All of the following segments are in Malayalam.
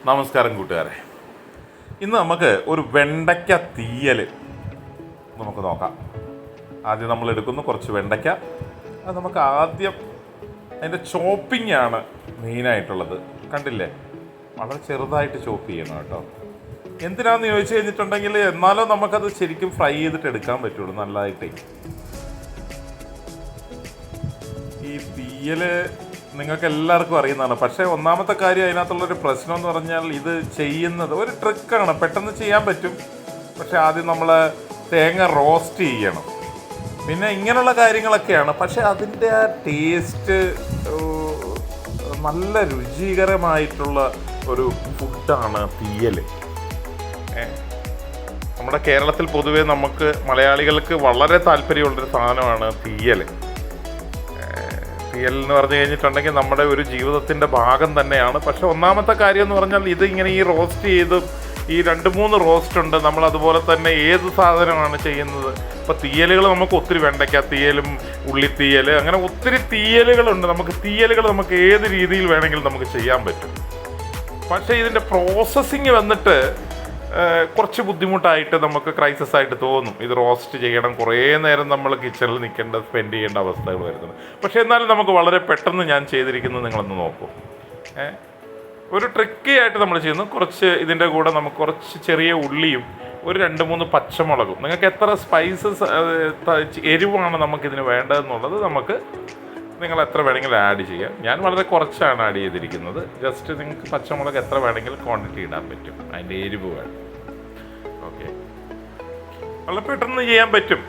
നമസ്കാരം കൂട്ടുകാരെ. ഇന്ന് നമുക്ക് ഒരു വെണ്ടയ്ക്ക തീയൽ നമുക്ക് നോക്കാം. ആദ്യം നമ്മൾ എടുക്കുന്നു കുറച്ച് വെണ്ടയ്ക്ക. അത് നമുക്ക് ആദ്യം അതിൻ്റെ ചോപ്പിംഗ് ആണ് മെയിനായിട്ടുള്ളത്. കണ്ടില്ലേ, വളരെ ചെറുതായിട്ട് ചോപ്പ് ചെയ്യണം കേട്ടോ. എന്തിനാണെന്ന് ചോദിച്ചു കഴിഞ്ഞിട്ടുണ്ടെങ്കിൽ എന്നാലോ നമുക്കത് ശരിക്കും ഫ്രൈ ചെയ്തിട്ട് എടുക്കാൻ പറ്റുള്ളൂ നല്ലതായിട്ടേ. ഈ തീയൽ നിങ്ങൾക്ക് എല്ലാവർക്കും അറിയുന്നതാണ്. പക്ഷേ ഒന്നാമത്തെ കാര്യം അതിനകത്തുള്ളൊരു പ്രശ്നം എന്ന് പറഞ്ഞാൽ ഇത് ചെയ്യുന്നത് ഒരു ട്രിക്കാണ്. പെട്ടെന്ന് ചെയ്യാൻ പറ്റും, പക്ഷേ ആദ്യം നമ്മൾ തേങ്ങ റോസ്റ്റ് ചെയ്യണം, പിന്നെ ഇങ്ങനെയുള്ള കാര്യങ്ങളൊക്കെയാണ്. പക്ഷേ അതിൻ്റെ ആ ടേസ്റ്റ് നല്ല രുചികരമായിട്ടുള്ള ഒരു ഫുഡാണ് തീയൽ. നമ്മുടെ കേരളത്തിൽ പൊതുവേ നമുക്ക് മലയാളികൾക്ക് വളരെ താല്പര്യമുള്ളൊരു സാധനമാണ് തീയൽ. തീയൽ എന്ന് പറഞ്ഞു കഴിഞ്ഞിട്ടുണ്ടെങ്കിൽ നമ്മുടെ ഒരു ജീവിതത്തിൻ്റെ ഭാഗം തന്നെയാണ്. പക്ഷെ ഒന്നാമത്തെ കാര്യം എന്ന് പറഞ്ഞാൽ ഇത് ഇങ്ങനെ ഈ റോസ്റ്റ് ചെയ്ത് ഈ 2-3 റോസ്റ്റ് ഉണ്ട്. നമ്മൾ അതുപോലെ തന്നെ ഏത് സാധനമാണ് ചെയ്യുന്നത്. ഇപ്പോൾ തീയലുകൾ നമുക്ക് ഒത്തിരി വെണ്ടയ്ക്ക തീയലും ഉള്ളിത്തീയൽ അങ്ങനെ ഒത്തിരി തീയലുകളുണ്ട്. നമുക്ക് ഏത് രീതിയിൽ വേണമെങ്കിലും നമുക്ക് ചെയ്യാൻ പറ്റും. പക്ഷേ ഇതിൻ്റെ പ്രോസസ്സിങ് വന്നിട്ട് കുറച്ച് ബുദ്ധിമുട്ടായിട്ട് നമുക്ക് ക്രൈസിസ് ആയിട്ട് തോന്നും. ഇത് റോസ്റ്റ് ചെയ്യണം, കുറേ നേരം നമ്മൾ കിച്ചണിൽ സ്പെൻഡ് ചെയ്യേണ്ട അവസ്ഥകൾ വരുന്നത്. പക്ഷേ എന്നാലും നമുക്ക് വളരെ പെട്ടെന്ന് ഞാൻ ചെയ്തിരിക്കുന്നത് നിങ്ങളൊന്ന് നോക്കൂ. ഒരു ട്രിക്കി ആയിട്ട് നമ്മൾ ചെയ്യുന്നു. കുറച്ച് ഇതിൻ്റെ കൂടെ നമുക്ക് കുറച്ച് ചെറിയ ഉള്ളിയും ഒരു 2-3 പച്ചമുളകും. നിങ്ങൾക്ക് എത്ര സ്പൈസസ് എരിവാണ് നമുക്കിതിന് വേണ്ടതെന്നുള്ളത് നിങ്ങൾ എത്ര വേണമെങ്കിലും ആഡ് ചെയ്യാം. ഞാൻ വളരെ കുറച്ചാണ് ആഡ് ചെയ്തിരിക്കുന്നത്. ജസ്റ്റ് നിങ്ങൾക്ക് പച്ചമുളക് എത്ര വേണമെങ്കിലും ക്വാണ്ടിറ്റി ഇടാൻ പറ്റും, അതിൻ്റെ എരിവ് വേണം. ഓക്കെ, വളരെ പെട്ടെന്ന് ചെയ്യാൻ പറ്റും.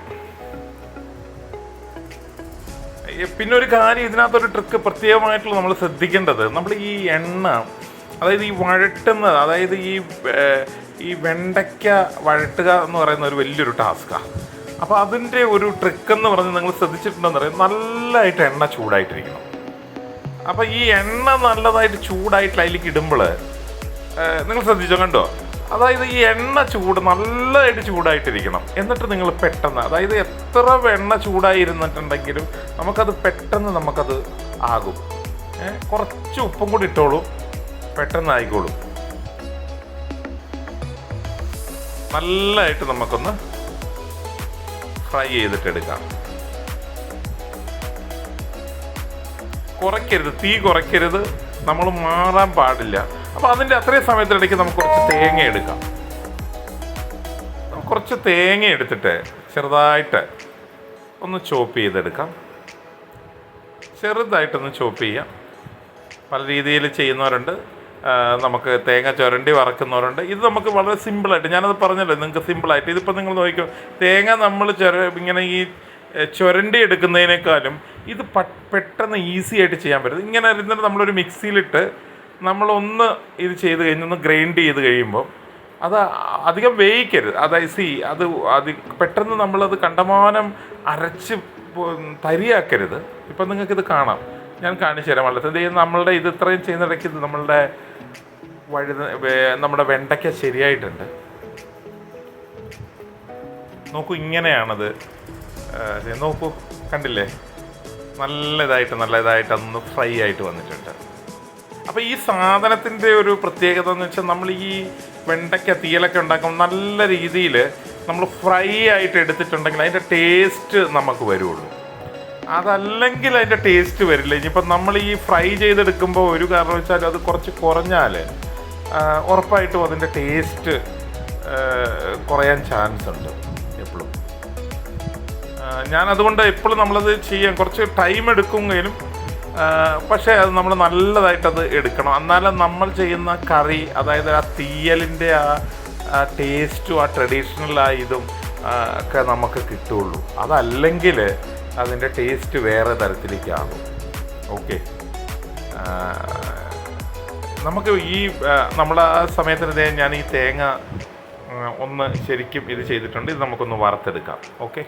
പിന്നെ ഒരു കാര്യം, ഇതിനകത്തൊരു ട്രിക്ക് പ്രത്യേകമായിട്ടുള്ള നമ്മൾ ശ്രദ്ധിക്കേണ്ടത്, നമ്മൾ ഈ എണ്ണ, അതായത് ഈ വഴട്ടുന്നത്, അതായത് ഈ വെണ്ടയ്ക്ക വഴട്ടുക എന്ന് പറയുന്ന ഒരു വലിയൊരു ടാസ്ക്കാണ്. അപ്പോൾ അതിൻ്റെ ഒരു ട്രിക്കെന്ന് പറഞ്ഞ് നിങ്ങൾ ശ്രദ്ധിച്ചിട്ടുണ്ടെന്ന് അറിയാം, നല്ലതായിട്ട് എണ്ണ ചൂടായിട്ടിരിക്കണം. അപ്പോൾ ഈ എണ്ണ നല്ലതായിട്ട് ചൂടായിട്ട് അതിലേക്ക് ഇടുമ്പോൾ നിങ്ങൾ ശ്രദ്ധിച്ചോ, കണ്ടോ, അതായത് ഈ എണ്ണ നല്ലതായിട്ട് ചൂടായിട്ടിരിക്കണം. എന്നിട്ട് നിങ്ങൾ പെട്ടെന്ന്, അതായത് എത്ര എണ്ണ ചൂടായിരുന്നിട്ടുണ്ടെങ്കിലും നമുക്കത് പെട്ടെന്ന് ആകും. കുറച്ച് ഉപ്പും കൂടി ഇട്ടോളൂ, പെട്ടെന്ന് ആയിക്കോളും. നല്ലതായിട്ട് നമുക്കൊന്ന് ഫ്രൈ ചെയ്തിട്ടെടുക്കാം. തീ കുറയ്ക്കരുത്, നമ്മൾ മാറാൻ പാടില്ല. അപ്പോൾ അതിൻ്റെ അത്രയും സമയത്തിനിടയ്ക്ക് നമുക്ക് കുറച്ച് തേങ്ങ എടുക്കാം. കുറച്ച് തേങ്ങ എടുത്തിട്ട് ചെറുതായിട്ട് ഒന്ന് ചോപ്പ് ചെയ്തെടുക്കാം. ചെറുതായിട്ടൊന്ന് ചോപ്പ് ചെയ്യാം. പല രീതിയിൽ ചെയ്യുന്നവരുണ്ട്. നമുക്ക് തേങ്ങ ചുരണ്ടി വറക്കുന്നവരുണ്ട്. ഇത് നമുക്ക് വളരെ സിമ്പിളായിട്ട്, ഞാനത് പറഞ്ഞല്ലോ നിങ്ങൾക്ക് സിമ്പിളായിട്ട്. ഇതിപ്പോൾ നിങ്ങൾ നോക്കിക്കോ, തേങ്ങ നമ്മൾ ഇങ്ങനെ ഈ ചുരണ്ടി എടുക്കുന്നതിനേക്കാളും ഇത് പെട്ടെന്ന് ഈസി ആയിട്ട് ചെയ്യാൻ പറ്റും. ഇങ്ങനെ ഇരുന്നിട്ട് നമ്മളൊരു മിക്സിയിലിട്ട് നമ്മളൊന്ന് ഇത് ചെയ്ത് കഴിഞ്ഞൊന്ന് ഗ്രൈൻഡ് ചെയ്ത് കഴിയുമ്പോൾ അത് അധികം വേവിക്കരുത്. അത് പെട്ടെന്ന് നമ്മളത് കണ്ടമാനം അരച്ച് തരിയാക്കരുത്. ഇപ്പം നിങ്ങൾക്കിത് കാണാം, ഞാൻ കാണിച്ചു തരാം. വളരെ നമ്മളുടെ ഇത് ഇത്രയും ചെയ്യുന്നിടയ്ക്ക് നമ്മുടെ വെണ്ടയ്ക്ക ശരിയായിട്ടുണ്ട്. നോക്കൂ, ഇങ്ങനെയാണത്. നോക്കൂ, കണ്ടില്ലേ, നല്ലതായിട്ട് അതൊന്ന് ഫ്രൈ ആയിട്ട് വന്നിട്ടുണ്ട്. അപ്പോൾ ഈ സാധനത്തിൻ്റെ ഒരു പ്രത്യേകത എന്ന് വെച്ചാൽ, നമ്മൾ ഈ വെണ്ടയ്ക്ക തീയലൊക്കെ ഉണ്ടാക്കുമ്പോൾ നല്ല രീതിയിൽ നമ്മൾ ഫ്രൈ ആയിട്ട് എടുത്തിട്ടുണ്ടെങ്കിൽ അതിൻ്റെ ടേസ്റ്റ് നമുക്ക് വരുള്ളൂ. അതല്ലെങ്കിൽ അതിൻ്റെ ടേസ്റ്റ് വരില്ല. ഇനിയിപ്പം നമ്മൾ ഈ ഫ്രൈ ചെയ്തെടുക്കുമ്പോൾ ഒരു കാരണവശാലും അത് കുറച്ച് കുറഞ്ഞാൽ ഉറപ്പായിട്ടും അതിൻ്റെ ടേസ്റ്റ് കുറയാൻ ചാൻസ് ഉണ്ട് എപ്പോഴും. ഞാനതുകൊണ്ട് എപ്പോഴും നമ്മളത് ചെയ്യാൻ കുറച്ച് ടൈം എടുക്കുമെങ്കിലും പക്ഷേ അത് നമ്മൾ നല്ലതായിട്ടത് എടുക്കണം. എന്നാലും നമ്മൾ ചെയ്യുന്ന കറി, അതായത് ആ തീയലിൻ്റെ ആ ടേസ്റ്റും ആ ട്രഡീഷണൽ ഇതും ഒക്കെ നമുക്ക് കിട്ടുള്ളൂ. അതല്ലെങ്കിൽ അതിൻ്റെ ടേസ്റ്റ് വേറെ തരത്തിലേക്കാകും. ഓക്കെ, നമുക്ക് നമ്മുടെ ആ സമയത്തിന് ഞാൻ ഈ തേങ്ങ ഒന്ന് ശരിക്കും ഇത് ചെയ്തിട്ടുണ്ട്. ഇത് നമുക്കൊന്ന് വറുത്തെടുക്കാം. ഓക്കെ,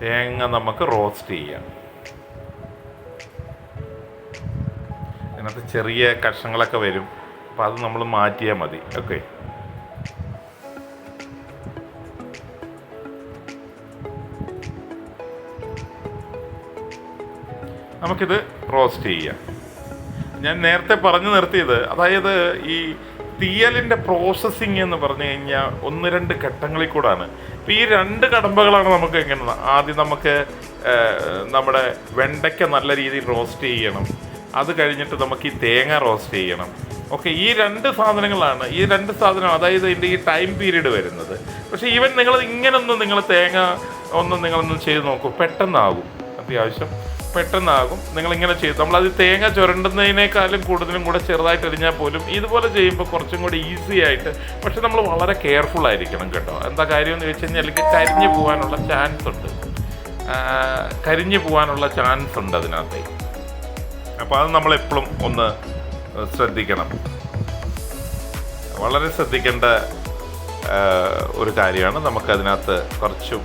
തേങ്ങ നമുക്ക് റോസ്റ്റ് ചെയ്യാം. അതിനകത്ത് ചെറിയ കഷ്ണങ്ങളൊക്കെ വരും, അപ്പോൾ അത് നമ്മൾ മാറ്റിയാൽ മതി. ഓക്കെ, നമുക്കിത് റോസ്റ്റ് ചെയ്യാം. ഞാൻ നേരത്തെ പറഞ്ഞു നിർത്തിയത്, അതായത് ഈ തീയലിൻ്റെ പ്രോസസ്സിങ് എന്ന് പറഞ്ഞു കഴിഞ്ഞാൽ 1-2 ഘട്ടങ്ങളിൽ കൂടാണ്. ഇപ്പോൾ ഈ 2 കടമ്പകളാണ് നമുക്ക് എങ്ങനെ. ആദ്യം നമുക്ക് നമ്മുടെ വെണ്ടയ്ക്ക നല്ല രീതിയിൽ റോസ്റ്റ് ചെയ്യണം. അത് കഴിഞ്ഞിട്ട് നമുക്ക് ഈ തേങ്ങ റോസ്റ്റ് ചെയ്യണം. ഓക്കെ, ഈ 2 സാധനങ്ങളാണ്. ഈ 2 സാധനം, അതായത് ഇതിൻ്റെ ഈ ടൈം പീരീഡ് വരുന്നത്. പക്ഷേ ഈവൻ നിങ്ങൾ ഇങ്ങനൊന്നും നിങ്ങൾ തേങ്ങ നിങ്ങളൊന്നും ചെയ്ത് നോക്കൂ, പെട്ടെന്നാകും. അത്യാവശ്യം പെട്ടെന്നാകും നിങ്ങളിങ്ങനെ ചെയ്ത്. നമ്മളത് തേങ്ങ ചുരണ്ടുന്നതിനേക്കാളും കൂടുതലും കൂടെ ചെറുതായിട്ട് അരിഞ്ഞാൽ പോലും ഇതുപോലെ ചെയ്യുമ്പോൾ കുറച്ചും കൂടി ഈസി ആയിട്ട്. പക്ഷെ നമ്മൾ വളരെ കെയർഫുൾ ആയിരിക്കണം കേട്ടോ. എന്താ കാര്യം എന്ന് വെച്ച് കഴിഞ്ഞാൽ അല്ലെങ്കിൽ കരിഞ്ഞു പോകാനുള്ള ചാൻസ് ഉണ്ട് അതിനകത്ത്. അപ്പോൾ അത് നമ്മളെപ്പോഴും ഒന്ന് ശ്രദ്ധിക്കണം. വളരെ ശ്രദ്ധിക്കേണ്ട ഒരു കാര്യമാണ്. നമുക്കതിനകത്ത് കുറച്ചും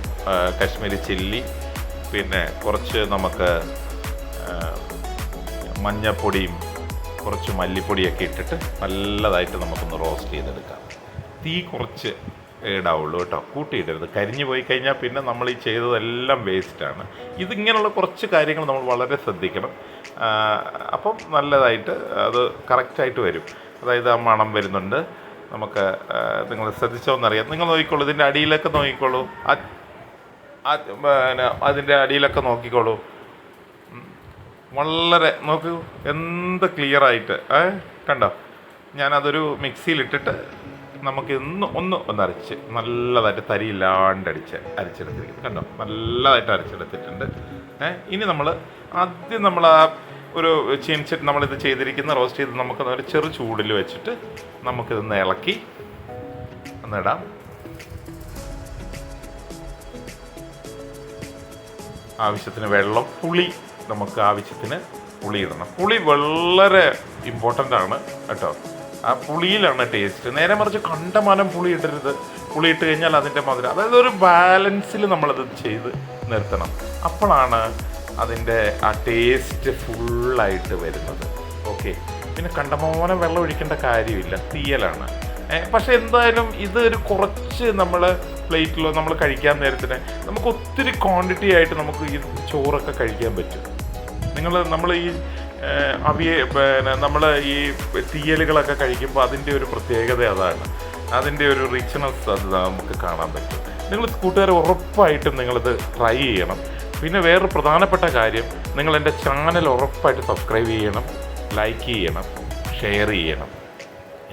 കശ്മീരി ചില്ലി, പിന്നെ കുറച്ച് നമുക്ക് മഞ്ഞപ്പൊടിയും കുറച്ച് മല്ലിപ്പൊടിയൊക്കെ ഇട്ടിട്ട് നല്ലതായിട്ട് നമുക്കൊന്ന് റോസ്റ്റ് ചെയ്തെടുക്കാം. തീ കുറച്ച് ഇടാവുള്ളൂ കേട്ടോ, കൂട്ടിയിടരുത്. കരിഞ്ഞു പോയി കഴിഞ്ഞാൽ പിന്നെ നമ്മൾ ഈ ചെയ്തതെല്ലാം വേസ്റ്റാണ്. ഇതിങ്ങനെയുള്ള കുറച്ച് കാര്യങ്ങൾ നമ്മൾ വളരെ ശ്രദ്ധിക്കണം. അപ്പം നല്ലതായിട്ട് അത് കറക്റ്റായിട്ട് വരും. അതായത് ആ മണം വരുന്നുണ്ട്. നമുക്ക് നിങ്ങൾ ശ്രദ്ധിച്ചോന്നറിയാം. നിങ്ങൾ നോക്കിക്കോളൂ, ഇതിൻ്റെ അടിയിലൊക്കെ നോക്കിക്കോളൂ, അതിൻ്റെ അടിയിലൊക്കെ നോക്കിക്കോളൂ. വളരെ നോക്കൂ, എന്ത് ക്ലിയറായിട്ട് കണ്ടോ. ഞാനതൊരു മിക്സിയിലിട്ടിട്ട് നമുക്ക് ഒന്ന് അരച്ച് നല്ലതായിട്ട് തരിയില്ലാണ്ട് അരച്ചെടുത്തിരിക്കും. കണ്ടോ, നല്ലതായിട്ട് അരച്ചെടുത്തിട്ടുണ്ട്. ഇനി നമ്മൾ ആ ഒരു ചീനിച്ചിട്ട് നമ്മളിത് ചെയ്തിരിക്കുന്ന റോസ്റ്റ് ചെയ്ത് നമുക്ക് ഒരു ചെറു ചൂടിൽ വെച്ചിട്ട് നമുക്കിതൊന്ന് ഇളക്കി ഒന്നിടാം. ആവശ്യത്തിന് വെള്ളം, പുളി, നമുക്ക് ആവശ്യത്തിന് പുളി ഇടണം. പുളി വളരെ ഇമ്പോർട്ടൻ്റ് ആണ് കേട്ടോ. ആ പുളിയിലാണ് ടേസ്റ്റ്. നേരെ മറിച്ച് കണ്ടമാനം പുളി ഇടരുത്. പുളി ഇട്ട് കഴിഞ്ഞാൽ അതിൻ്റെ മധുരം, അതായത് ഒരു ബാലൻസിൽ നമ്മളത് ചെയ്ത് നിർത്തണം. അപ്പോഴാണ് അതിൻ്റെ ആ ടേസ്റ്റ് ഫുള്ളായിട്ട് വരുന്നത്. ഓക്കെ, പിന്നെ കണ്ടമാനം വെള്ളം ഒഴിക്കേണ്ട കാര്യമില്ല, തീയലാണ്. പക്ഷെ എന്തായാലും ഇത് ഒരു കുറച്ച് നമ്മൾ പ്ലേറ്റിലോ നമ്മൾ കഴിക്കാൻ നേരത്തിന് നമുക്ക് ഒത്തിരി ക്വാണ്ടിറ്റി ആയിട്ട് നമുക്ക് ഈ ചോറൊക്കെ കഴിക്കാൻ പറ്റും. നമ്മൾ ഈ നമ്മൾ ഈ തീയലുകളൊക്കെ കഴിക്കുമ്പോൾ അതിൻ്റെ ഒരു പ്രത്യേകത അതാണ്. അതിൻ്റെ ഒരു റിച്ച്നെസ് അത് നമുക്ക് കാണാൻ പറ്റും. നിങ്ങൾ കൂട്ടുകാർ ഉറപ്പായിട്ടും നിങ്ങളിത് ട്രൈ ചെയ്യണം. പിന്നെ വേറൊരു പ്രധാനപ്പെട്ട കാര്യം, നിങ്ങൾ എൻ്റെ ചാനൽ ഉറപ്പായിട്ട് സബ്സ്ക്രൈബ് ചെയ്യണം, ലൈക്ക് ചെയ്യണം, ഷെയർ ചെയ്യണം.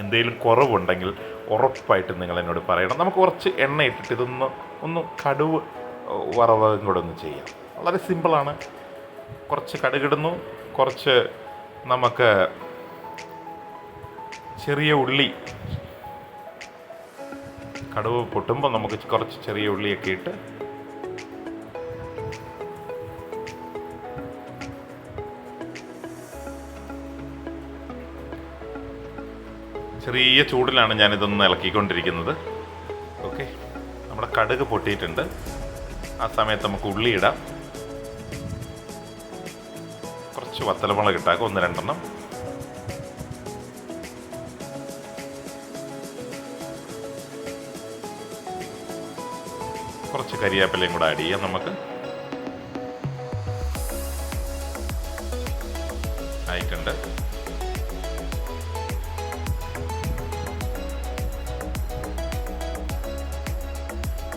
എന്തെങ്കിലും കുറവുണ്ടെങ്കിൽ ഉറപ്പായിട്ടും നിങ്ങൾ എന്നോട് പറയണം. നമുക്ക് കുറച്ച് എണ്ണ ഇട്ടിട്ട് ഒന്ന് കടുവ് വറവും കൂടെ ഒന്ന് ചെയ്യാം. വളരെ സിമ്പിളാണ്. കുറച്ച് കടുകിടുന്നു, കുറച്ച് നമുക്ക് ചെറിയ ഉള്ളി, കടുവ് പൊട്ടുമ്പോൾ നമുക്ക് കുറച്ച് ചെറിയ ഉള്ളിയൊക്കെ ഇട്ട് ചെറിയ ചൂടിലാണ് ഞാനിതൊന്ന് ഇളക്കിക്കൊണ്ടിരിക്കുന്നത്. ഓക്കെ, നമ്മുടെ കടുക് പൊട്ടിയിട്ടുണ്ട്. ആ സമയത്ത് നമുക്ക് ഉള്ളി ഇടാം. കുറച്ച് വത്തലമുളക് ഇട്ടാക്കും, 1-2 കുറച്ച് കരിയാപ്പിലയും കൂടെ ആഡ് ചെയ്യാം. നമുക്ക് ആയിട്ടുണ്ട്.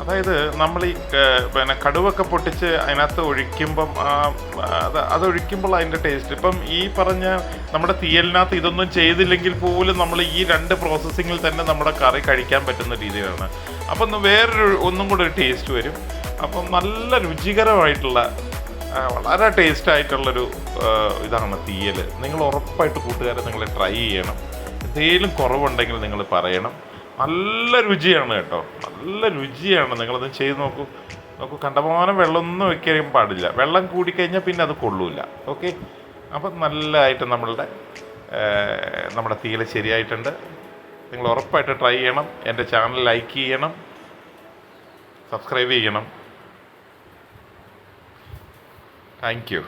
അതായത് നമ്മൾ ഈ കടുവൊക്കെ പൊട്ടിച്ച് അതിനകത്ത് ഒഴിക്കുമ്പം അതൊഴിക്കുമ്പോൾ അതിൻ്റെ ടേസ്റ്റ്, ഇപ്പം ഈ പറഞ്ഞ നമ്മുടെ തീയലിനകത്ത് ഇതൊന്നും ചെയ്തില്ലെങ്കിൽ പോലും നമ്മൾ ഈ 2 പ്രോസസ്സിങ്ങിൽ തന്നെ നമ്മുടെ കറി കഴിക്കാൻ പറ്റുന്ന രീതിയിലാണ്. അപ്പം ഒന്നും കൂടെ ഒരു ടേസ്റ്റ് വരും. അപ്പം നല്ല രുചികരമായിട്ടുള്ള വളരെ ടേസ്റ്റായിട്ടുള്ളൊരു ഇതാണ് തീയൽ. നിങ്ങൾ ഉറപ്പായിട്ട് കൂട്ടുകാരെ നിങ്ങൾ ട്രൈ ചെയ്യണം. എന്തെങ്കിലും കുറവുണ്ടെങ്കിൽ നിങ്ങൾ പറയണം. നല്ല രുചിയാണ് കേട്ടോ, നല്ല രുചിയാണ്. നിങ്ങളത് ചെയ്ത് നോക്കൂ. കണ്ടമാനം വെള്ളമൊന്നും വയ്ക്കാൻ പാടില്ല. വെള്ളം കൂടിക്കഴിഞ്ഞാൽ പിന്നെ അത് കൊള്ളൂല. ഓക്കെ, അപ്പം നല്ലതായിട്ട് നമ്മുടെ തീയൽ ശരിയായിട്ടുണ്ട്. നിങ്ങൾ ഉറപ്പായിട്ട് ട്രൈ ചെയ്യണം. എൻ്റെ ചാനൽ ലൈക്ക് ചെയ്യണം, സബ്സ്ക്രൈബ് ചെയ്യണം. Thank you.